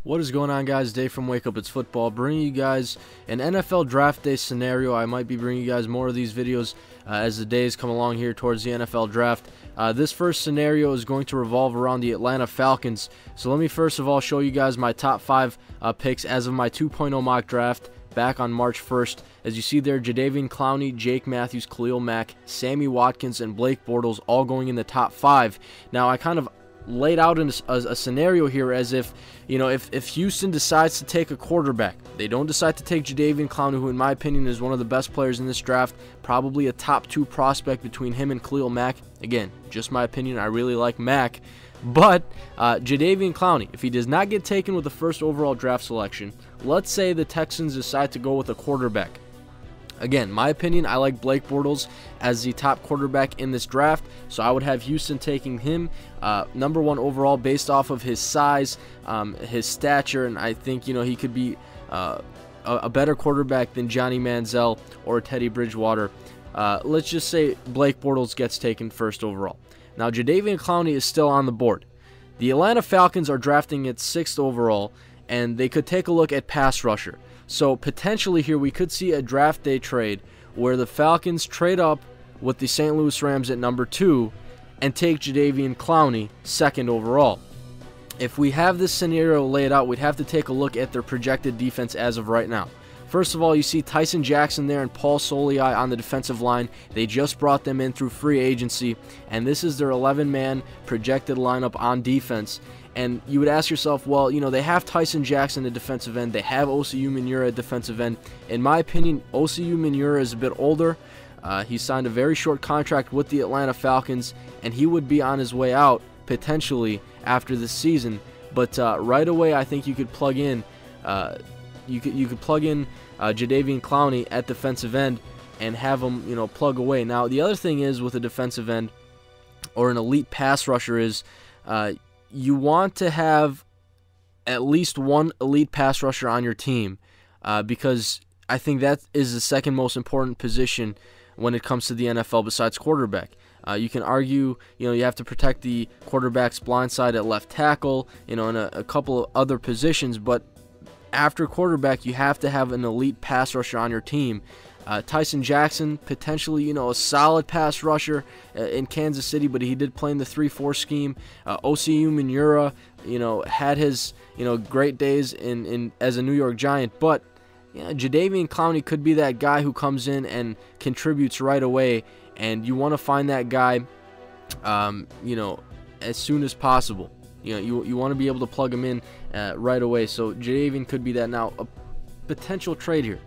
What is going on, guys? Dave from Wake Up It's Football, bringing you guys an NFL draft day scenario. I might be bringing you guys more of these videos as the days come along here towards the NFL draft. This first scenario is going to revolve around the Atlanta Falcons. So let me first of all show you guys my top 5 picks as of my 2.0 mock draft back on March 1st. As you see there, Jadeveon Clowney, Jake Matthews, Khalil Mack, Sammy Watkins, and Blake Bortles all going in the top 5. Now, I kind of laid out in a scenario here as if, you know, if Houston decides to take a quarterback, they don't decide to take Jadeveon Clowney, who in my opinion is one of the best players in this draft, probably a top 2 prospect between him and Khalil Mack. Again, just my opinion, I really like Mack. But Jadeveon Clowney, if he does not get taken with the first overall draft selection, let's say the Texans decide to go with a quarterback. Again, my opinion, I like Blake Bortles as the top quarterback in this draft, so I would have Houston taking him number 1 overall based off of his size, his stature, and I think, you know, he could be a better quarterback than Johnny Manziel or Teddy Bridgewater. Let's just say Blake Bortles gets taken first overall. Now, Jadeveon Clowney is still on the board. The Atlanta Falcons are drafting at 6th overall, and they could take a look at pass rusher. So potentially here we could see a draft day trade where the Falcons trade up with the St. Louis Rams at number 2 and take Jadeveon Clowney 2nd overall. If we have this scenario laid out, we'd have to take a look at their projected defense as of right now. First of all, you see Tyson Jackson there and Paul Soliai on the defensive line. They just brought them in through free agency, and this is their 11-man projected lineup on defense. And you would ask yourself, well, you know, they have Tyson Jackson at defensive end. They have Osi Umenyiora at defensive end. In my opinion, Osi Umenyiora is a bit older. He signed a very short contract with the Atlanta Falcons, and he would be on his way out potentially after this season. But right away, I think you could plug in you could plug in Jadeveon Clowney at defensive end and have him, you know, plug away. Now, the other thing is with a defensive end or an elite pass rusher is you want to have at least one elite pass rusher on your team because I think that is the second most important position when it comes to the NFL besides quarterback. You can argue, you know, you have to protect the quarterback's blind side at left tackle, you know, and a couple of other positions, but after quarterback, you have to have an elite pass rusher on your team. Tyson Jackson, potentially, you know, a solid pass rusher in Kansas City, but he did play in the 3-4 scheme. Osi Umenyiora, you know, had his, you know, great days as a New York Giant, but yeah, Jadeveon Clowney could be that guy who comes in and contributes right away, and you want to find that guy, you know, as soon as possible. You know, you want to be able to plug him in right away. So Jadeveon could be that. Now, a potential trade here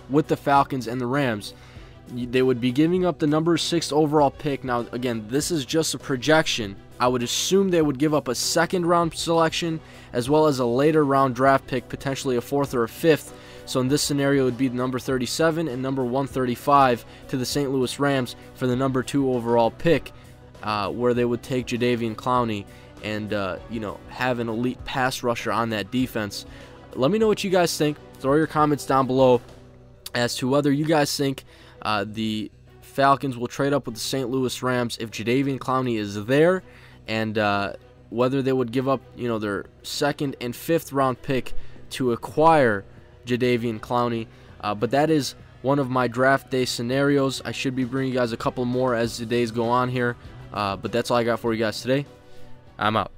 with the Falcons and the Rams, they would be giving up the number 6 overall pick. Now, again, this is just a projection. I would assume they would give up a 2nd round selection as well as a later round draft pick, potentially a 4th or a 5th. So in this scenario, it would be number 37 and number 135 to the St. Louis Rams for the number 2 overall pick, where they would take Jadeveon Clowney and you know, have an elite pass rusher on that defense. Let me know what you guys think. Throw your comments down below as to whether you guys think the Falcons will trade up with the St. Louis Rams if Jadeveon Clowney is there, and whether they would give up, you know, their 2nd and 5th round pick to acquire Jadeveon Clowney. But that is one of my draft day scenarios. I should be bringing you guys a couple more as the days go on here, but that's all I got for you guys today. I'm out.